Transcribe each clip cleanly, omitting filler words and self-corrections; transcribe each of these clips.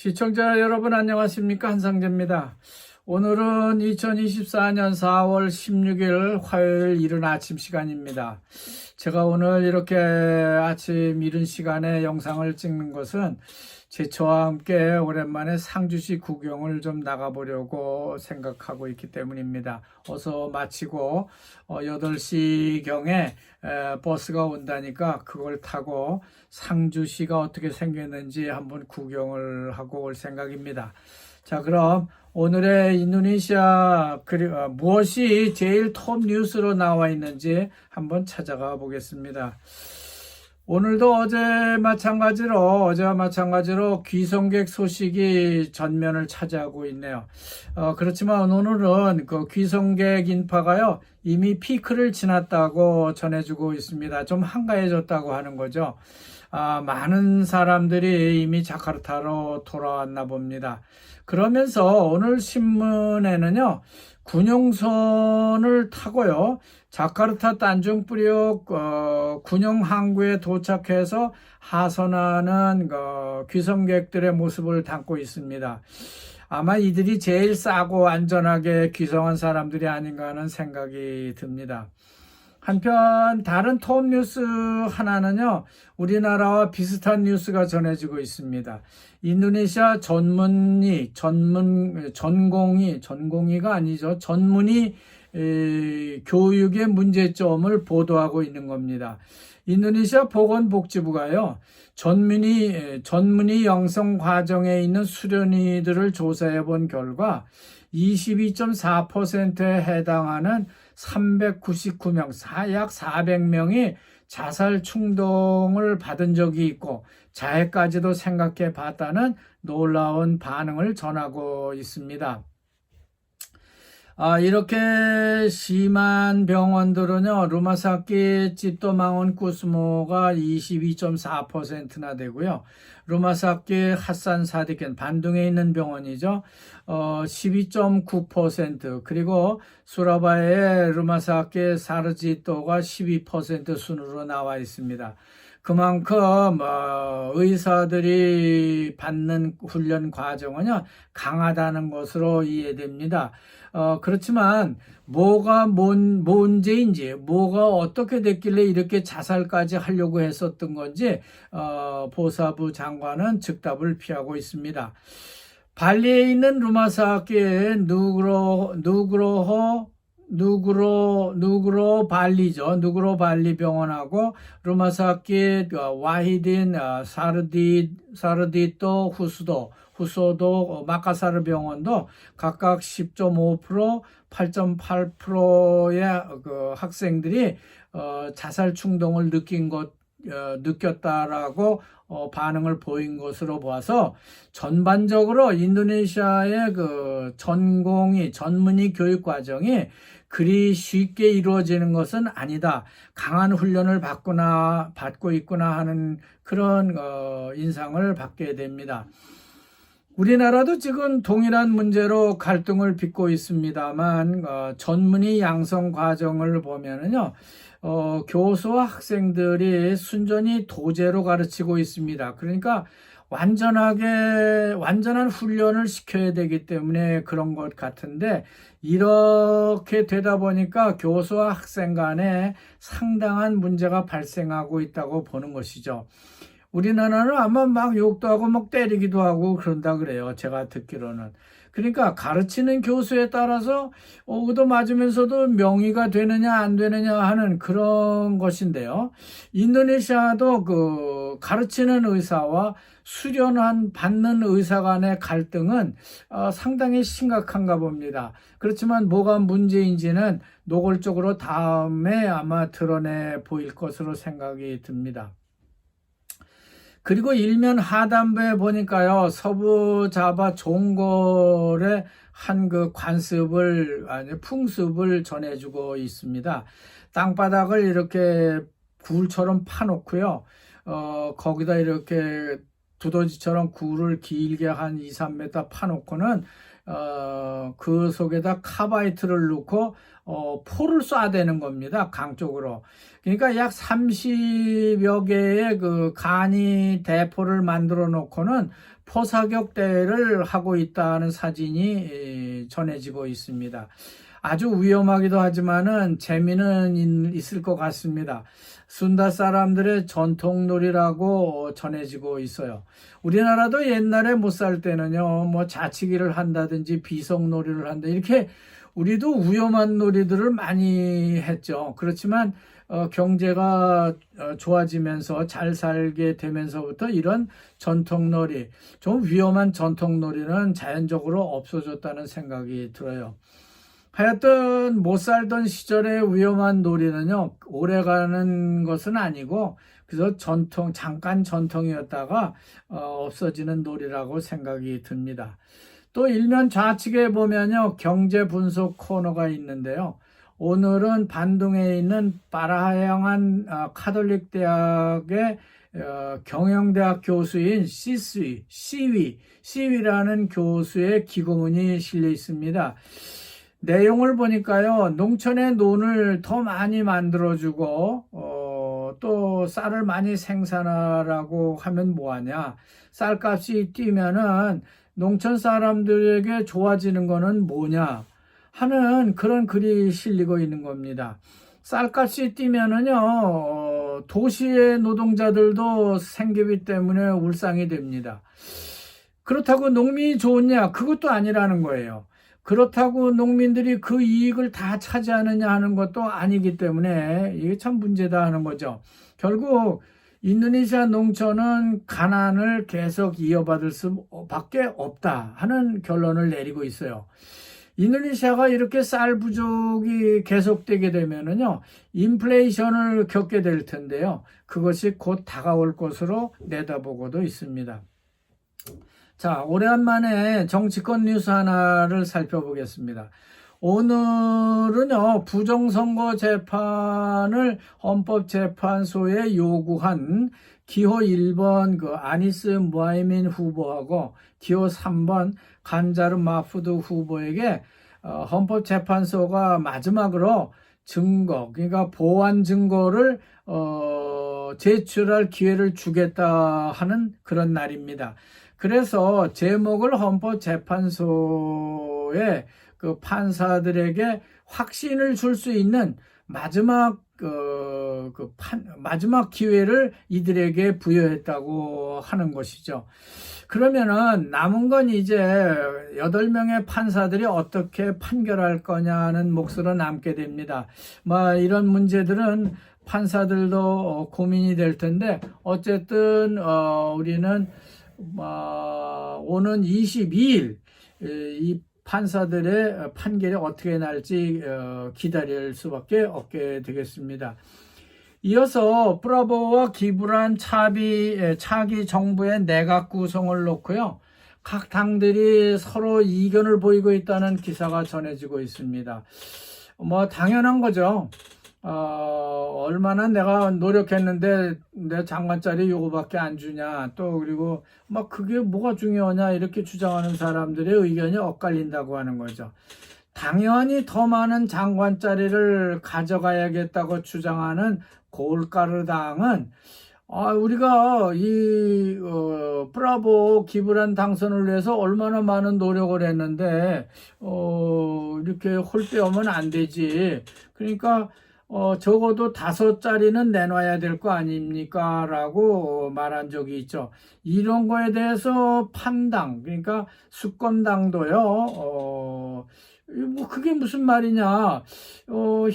시청자 여러분 안녕하십니까? 한상재입니다. 오늘은 2024년 4월 16일 화요일 이른 아침 시간입니다. 제가 오늘 이렇게 아침 이른 시간에 영상을 찍는 것은 제처와 함께 오랜만에 상주시 구경을 좀 나가보려고 생각하고 있기 때문입니다. 어서 마치고 8시경에 버스가 온다니까 그걸 타고 상주시가 어떻게 생겼는지 한번 구경을 하고 올 생각입니다. 자, 그럼 오늘의 인도네시아 무엇이 제일 톱 뉴스로 나와 있는지 한번 찾아가 보겠습니다. 오늘도 어제와 마찬가지로 귀성객 소식이 전면을 차지하고 있네요. 그렇지만 오늘은 그 귀성객 인파가요, 이미 피크를 지났다고 전해주고 있습니다. 좀 한가해졌다고 하는 거죠. 많은 사람들이 이미 자카르타로 돌아왔나 봅니다. 그러면서 오늘 신문에는요, 군용선을 타고요, 자카르타 단중프리옥 군용 항구에 도착해서 하선하는 귀성객들의 모습을 담고 있습니다. 아마 이들이 제일 싸고 안전하게 귀성한 사람들이 아닌가 하는 생각이 듭니다. 한편 다른 톱 뉴스 하나는요, 우리나라와 비슷한 뉴스가 전해지고 있습니다. 인도네시아 전문의 교육의 문제점을 보도하고 있는 겁니다. 인도네시아 보건복지부가요, 전문의 양성 과정에 있는 수련의들을 조사해 본 결과 22.4%에 해당하는 399명, 약 400명이 자살 충동을 받은 적이 있고 자해까지도 생각해 봤다는 놀라운 반응을 전하고 있습니다. 이렇게 심한 병원들은요, 루마사키 찌또망온 쿠스모가 22.4%나 되고요. 루마사키 핫산 사디켄 반둥에 있는 병원이죠. 12.9%, 그리고 수라바의 루마사키 사르지또가 12% 순으로 나와 있습니다. 그만큼 의사들이 받는 훈련 과정은요, 강하다는 것으로 이해됩니다. 그렇지만 뭐가 문제인지, 뭐가 어떻게 됐길래 이렇게 자살까지 하려고 했었던 건지 보사부 장관은 즉답을 피하고 있습니다. 발리에 있는 루마사키의 누그로 발리 병원하고 루마사키 와히딘 사르디또 후소도 마카사르 병원도 각각 10.5%, 8.8%의 학생들이 자살 충동을 느꼈다라고 반응을 보인 것으로 보아서 전반적으로 인도네시아의 전문의 교육 과정이 그리 쉽게 이루어지는 것은 아니다. 강한 훈련을 받고 있구나 하는 그런 인상을 받게 됩니다. 우리나라도 지금 동일한 문제로 갈등을 빚고 있습니다만 전문의 양성 과정을 보면은요, 교수와 학생들이 순전히 도제로 가르치고 있습니다. 그러니까 완전한 훈련을 시켜야 되기 때문에 그런 것 같은데, 이렇게 되다 보니까 교수와 학생 간에 상당한 문제가 발생하고 있다고 보는 것이죠. 우리나라는 아마 막 욕도 하고 막 때리기도 하고 그런다 그래요. 제가 듣기로는. 그러니까 가르치는 교수에 따라서 얻어맞으면서도 명의가 되느냐 안 되느냐 하는 그런 것인데요. 인도네시아도 가르치는 의사와 받는 의사 간의 갈등은 상당히 심각한가 봅니다. 그렇지만 뭐가 문제인지는 노골적으로 다음에 아마 드러내 보일 것으로 생각이 듭니다. 그리고 일면 하단부에 보니까요, 서부 자바 종골의 한 풍습을 전해주고 있습니다. 땅바닥을 이렇게 굴처럼 파놓고요, 거기다 이렇게 두더지처럼 굴을 길게 한 2, 3m 파놓고는 그 속에다 카바이트를 넣고 포를 쏴대는 겁니다. 강 쪽으로. 그러니까 약 30여 개의 그 간이 대포를 만들어 놓고는 포사격 대회를 하고 있다는 사진이 전해지고 있습니다. 아주 위험하기도 하지만은 재미는 있을 것 같습니다. 순다 사람들의 전통놀이라고 전해지고 있어요. 우리나라도 옛날에 못 살 때는요, 뭐 자치기를 한다든지 비석놀이를 한다, 이렇게 우리도 위험한 놀이들을 많이 했죠. 그렇지만 경제가 좋아지면서 잘 살게 되면서부터 이런 전통놀이, 좀 위험한 전통놀이는 자연적으로 없어졌다는 생각이 들어요. 하여튼 못 살던 시절의 위험한 놀이는요, 오래가는 것은 아니고 그래서 잠깐 전통이었다가 없어지는 놀이라고 생각이 듭니다. 또 일면 좌측에 보면요, 경제 분석 코너가 있는데요. 오늘은 반둥에 있는 파라하양한 카톨릭 대학의 경영대학 교수인 시위라는 교수의 기고문이 실려 있습니다. 내용을 보니까요, 농촌의 논을 더 많이 만들어주고 또 쌀을 많이 생산하라고 하면 뭐하냐, 쌀값이 뛰면은 농촌 사람들에게 좋아지는 거는 뭐냐 하는 그런 글이 실리고 있는 겁니다. 쌀값이 뛰면은요, 도시의 노동자들도 생계비 때문에 울상이 됩니다. 그렇다고 농민이 좋으냐? 그것도 아니라는 거예요. 그렇다고 농민들이 그 이익을 다 차지하느냐 하는 것도 아니기 때문에 이게 참 문제다 하는 거죠. 결국 인도네시아 농촌은 가난을 계속 이어받을 수밖에 없다 하는 결론을 내리고 있어요. 인도네시아가 이렇게 쌀 부족이 계속되게 되면은요, 인플레이션을 겪게 될 텐데요. 그것이 곧 다가올 것으로 내다보고도 있습니다. 자, 오랜만에 정치권 뉴스 하나를 살펴보겠습니다. 오늘은요, 부정선거 재판을 헌법재판소에 요구한 기호 1번 그 아니스 무하이민 후보하고 기호 3번 간자르 마푸드 후보에게 헌법재판소가 마지막으로 증거, 그러니까 보완 증거를 제출할 기회를 주겠다 하는 그런 날입니다. 그래서 제목을 헌법재판소에 그 판사들에게 확신을 줄 수 있는 마지막 마지막 기회를 이들에게 부여했다고 하는 것이죠. 그러면은 남은 건 이제 8명의 판사들이 어떻게 판결할 거냐는 몫으로 남게 됩니다. 이런 문제들은 판사들도 고민이 될 텐데, 어쨌든 우리는 오는 22일 이 판사들의 판결이 어떻게 날지 기다릴 수밖에 없게 되겠습니다. 이어서 브라보와 기브란 차기 정부의 내각 구성을 놓고요, 각 당들이 서로 이견을 보이고 있다는 기사가 전해지고 있습니다. 당연한 거죠. 얼마나 내가 노력했는데 내 장관 자리 요거밖에 안 주냐, 또 그리고 그게 뭐가 중요하냐 이렇게 주장하는 사람들의 의견이 엇갈린다고 하는 거죠. 당연히 더 많은 장관 자리를 가져가야겠다고 주장하는 골가르당은 우리가 이 브라보 기브란 당선을 위해서 얼마나 많은 노력을 했는데 이렇게 홀대하면 안 되지. 그러니까 적어도 5자리는 내놔야 될 거 아닙니까? 라고 말한 적이 있죠. 이런 거에 대해서 판당, 그러니까 수권당도요, 그게 무슨 말이냐.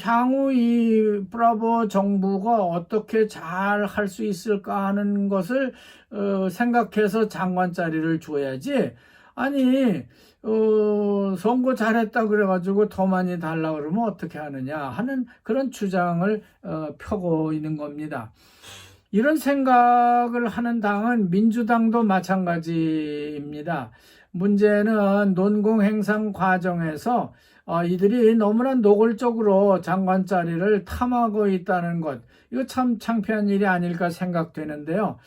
향후 이 브라보 정부가 어떻게 잘 할 수 있을까 하는 것을 생각해서 장관 자리를 줘야지. 아니, 선거 잘했다 그래가지고 더 많이 달라 그러면 어떻게 하느냐 하는 그런 주장을 펴고 있는 겁니다. 이런 생각을 하는 당은 민주당도 마찬가지입니다. 문제는 논공행상 과정에서 이들이 너무나 노골적으로 장관 자리를 탐하고 있다는 것, 이거 참 창피한 일이 아닐까 생각되는데요.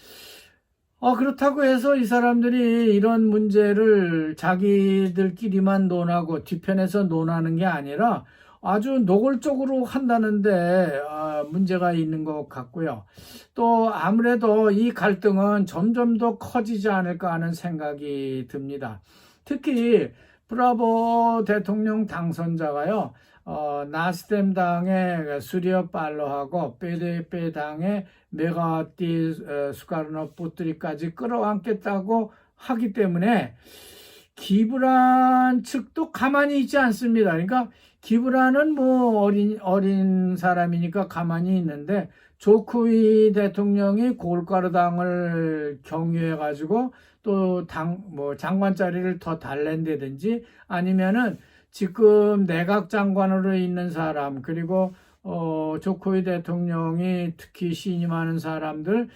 그렇다고 해서 이 사람들이 이런 문제를 자기들끼리만 논하고 뒤편에서 논하는 게 아니라 아주 노골적으로 한다는데 문제가 있는 것 같고요. 또 아무래도 이 갈등은 점점 더 커지지 않을까 하는 생각이 듭니다. 특히 브라보 대통령 당선자가요, 나스뎀 당의 수리어 팔로하고 PDP 당의 메가티 수카르노 뿌뜨리까지 끌어안겠다고 하기 때문에 기브란 측도 가만히 있지 않습니다. 그러니까 기브란은 뭐 어린 사람이니까 가만히 있는데 조코위 대통령이 골가루당을 경유해 가지고 또 장관 자리를 더 달랜다든지 아니면은 지금 내각 장관으로 있는 사람 그리고 조코위 대통령이 특히 신임하는 사람들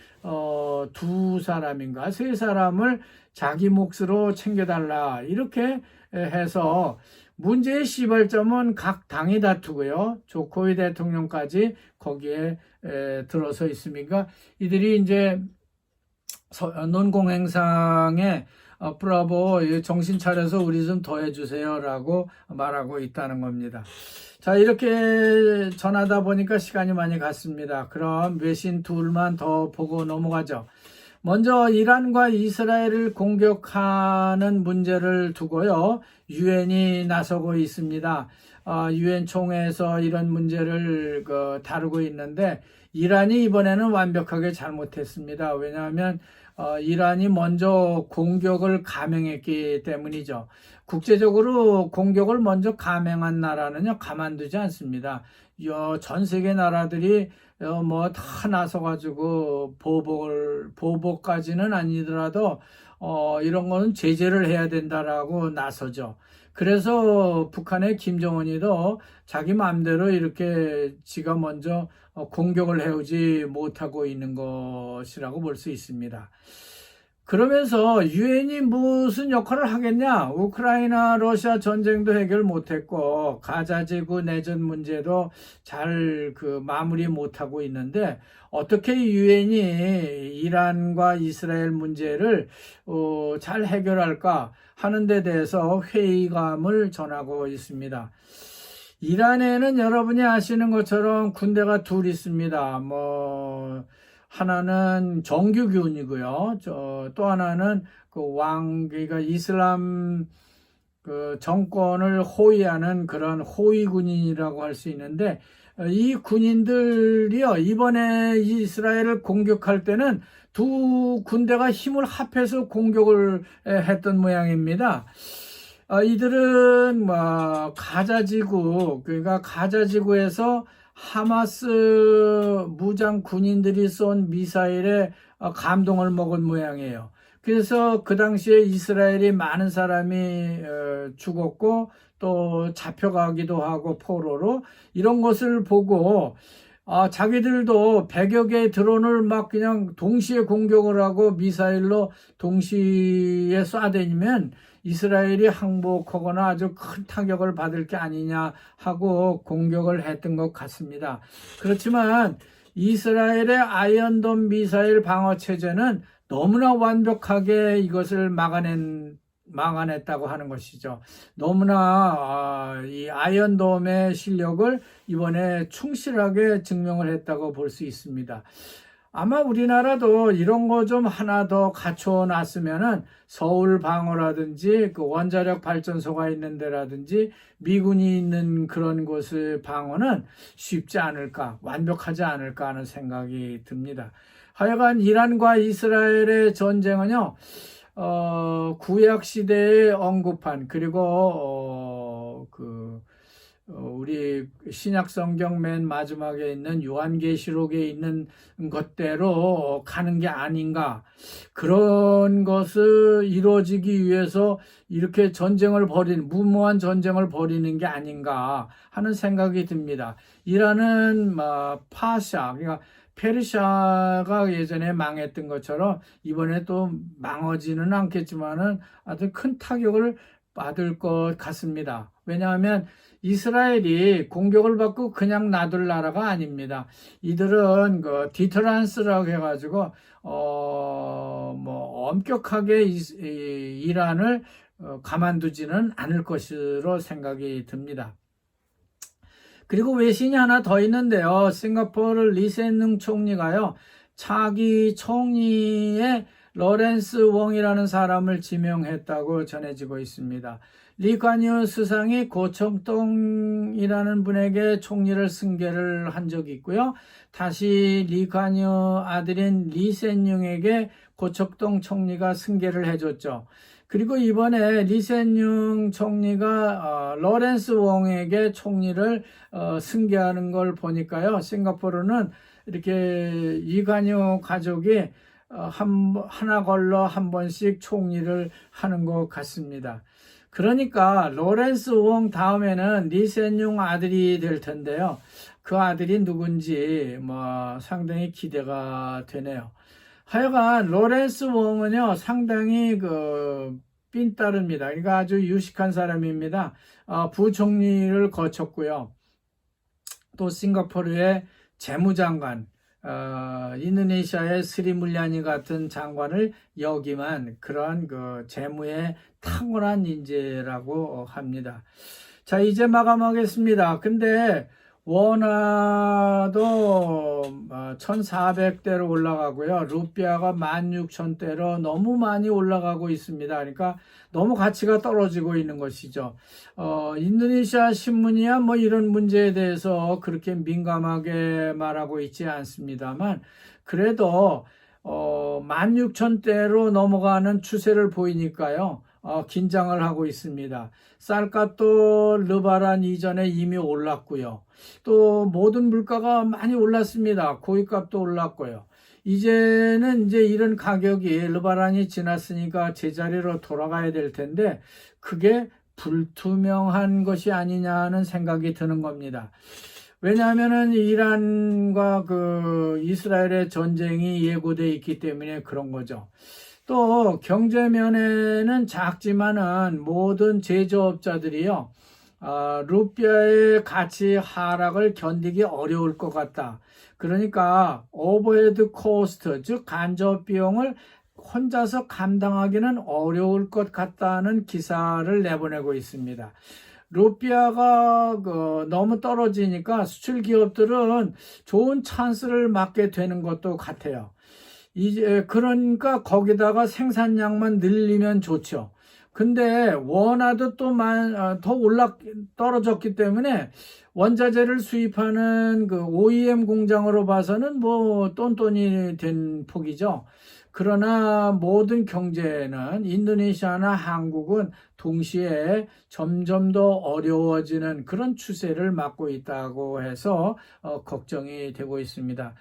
두 사람인가 세 사람을 자기 몫으로 챙겨달라 이렇게 해서 문제의 시발점은 각 당이 다투고요. 조코위 대통령까지 거기에 들어서 있으니까 이들이 이제 논공행상에 브라보 정신 차려서 우리 좀 더 해주세요 라고 말하고 있다는 겁니다. 자, 이렇게 전하다 보니까 시간이 많이 갔습니다. 그럼 외신 둘만 더 보고 넘어가죠. 먼저 이란과 이스라엘을 공격하는 문제를 두고요. 유엔이 나서고 있습니다. 유엔 총회에서 이런 문제를 다루고 있는데 이란이 이번에는 완벽하게 잘못했습니다. 왜냐하면 이란이 먼저 공격을 감행했기 때문이죠. 국제적으로 공격을 먼저 감행한 나라는요, 가만두지 않습니다. 전 세계 나라들이 뭐 다 나서가지고 보복까지는 아니더라도 이런 거는 제재를 해야 된다라고 나서죠. 그래서 북한의 김정은이도 자기 마음대로 이렇게 지가 먼저 공격을 해오지 못하고 있는 것이라고 볼 수 있습니다. 그러면서 유엔이 무슨 역할을 하겠냐? 우크라이나 러시아 전쟁도 해결 못했고 가자 지구 내전 문제도 잘 마무리 못하고 있는데 어떻게 유엔이 이란과 이스라엘 문제를 잘 해결할까 하는 데 대해서 회의감을 전하고 있습니다. 이란에는 여러분이 아시는 것처럼 군대가 둘 있습니다. 하나는 정규군이고요. 또 하나는 그러니까 이슬람 정권을 호위하는 그런 호위군인이라고 할 수 있는데 이 군인들이요, 이번에 이스라엘을 공격할 때는 두 군대가 힘을 합해서 공격을 했던 모양입니다. 이들은 가자지구, 그러니까 가자지구에서 하마스 무장 군인들이 쏜 미사일에 감동을 먹은 모양이에요. 그래서 그 당시에 이스라엘이 많은 사람이 죽었고 또 잡혀가기도 하고 포로로 이런 것을 보고 자기들도 100여 개의 드론을 막 그냥 동시에 공격을 하고 미사일로 동시에 쏴대니면 이스라엘이 항복하거나 아주 큰 타격을 받을 게 아니냐 하고 공격을 했던 것 같습니다. 그렇지만 이스라엘의 아이언돔 미사일 방어 체제는 너무나 완벽하게 이것을 막아냈다고 하는 것이죠. 너무나 이 아이언돔의 실력을 이번에 충실하게 증명을 했다고 볼 수 있습니다. 아마 우리나라도 이런 거 좀 하나 더 갖춰 놨으면은 서울 방어라든지 그 원자력 발전소가 있는 데라든지 미군이 있는 그런 곳의 방어는 쉽지 않을까, 완벽하지 않을까 하는 생각이 듭니다. 하여간 이란과 이스라엘의 전쟁은요, 구약 시대에 언급한 그리고 우리 신약 성경 맨 마지막에 있는 요한계시록에 있는 것대로 가는 게 아닌가, 그런 것을 이루어지기 위해서 이렇게 무모한 전쟁을 벌이는 게 아닌가 하는 생각이 듭니다. 이란은 파샤, 그러니까 페르시아가 예전에 망했던 것처럼 이번에 또 망하지는 않겠지만은 아주 큰 타격을 받을 것 같습니다. 왜냐하면 이스라엘이 공격을 받고 그냥 놔둘 나라가 아닙니다. 이들은 그 디터런스라고 해가지고 뭐 엄격하게 이란을 가만두지는 않을 것으로 생각이 듭니다. 그리고 외신이 하나 더 있는데요. 싱가포르 리센룽 총리가요, 차기 총리에 로렌스 웡이라는 사람을 지명했다고 전해지고 있습니다. 리관유 수상이 고청동이라는 분에게 총리를 승계를 한 적이 있고요. 다시 리관유 아들인 리센룽에게 고청동 총리가 승계를 해줬죠. 그리고 이번에 리센룽 총리가 로렌스 웡에게 총리를 승계하는 걸 보니까요. 싱가포르는 이렇게 이관유 가족이 하나 걸러 한 번씩 총리를 하는 것 같습니다. 그러니까 로렌스 웡 다음에는 리센룽 아들이 될 텐데요. 그 아들이 누군지 뭐 상당히 기대가 되네요. 하여간 로렌스 웡은요, 상당히 삔따릅니다. 그러니까 아주 유식한 사람입니다. 부총리를 거쳤고요. 또 싱가포르의 재무장관, 인도네시아의 스리 물리아니 같은 장관을 역임한 그러한 재무에 탁월한 인재라고 합니다. 자, 이제 마감하겠습니다. 근데 원화도 1400대로 올라가고요. 루피아가 16,000대로 너무 많이 올라가고 있습니다. 그러니까 너무 가치가 떨어지고 있는 것이죠. 인도네시아 신문이야 뭐 이런 문제에 대해서 그렇게 민감하게 말하고 있지 않습니다만, 그래도 16,000대로 넘어가는 추세를 보이니까요. 긴장을 하고 있습니다. 쌀값도 르바란 이전에 이미 올랐고요. 또 모든 물가가 많이 올랐습니다. 고기값도 올랐고요. 이제는 이런 가격이 르바란이 지났으니까 제자리로 돌아가야 될 텐데 그게 불투명한 것이 아니냐는 생각이 드는 겁니다. 왜냐하면은 이란과 이스라엘의 전쟁이 예고되어 있기 때문에 그런 거죠. 또 경제면에는 작지만은 모든 제조업자들이요, 루피아의 가치 하락을 견디기 어려울 것 같다. 그러니까 오버헤드 코스트, 즉 간접 비용을 혼자서 감당하기는 어려울 것 같다는 기사를 내보내고 있습니다. 루피아가 너무 떨어지니까 수출 기업들은 좋은 찬스를 맞게 되는 것도 같아요. 이제 그러니까 거기다가 생산량만 늘리면 좋죠. 근데 원화도 또 더 떨어졌기 때문에 원자재를 수입하는 OEM 공장으로 봐서는 뭐 똔똔이 된 폭이죠. 그러나 모든 경제는 인도네시아나 한국은 동시에 점점 더 어려워지는 그런 추세를 맞고 있다고 해서 걱정이 되고 있습니다.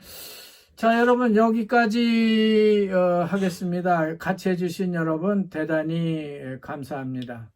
자, 여러분 여기까지 하겠습니다. 같이 해주신 여러분 대단히 감사합니다.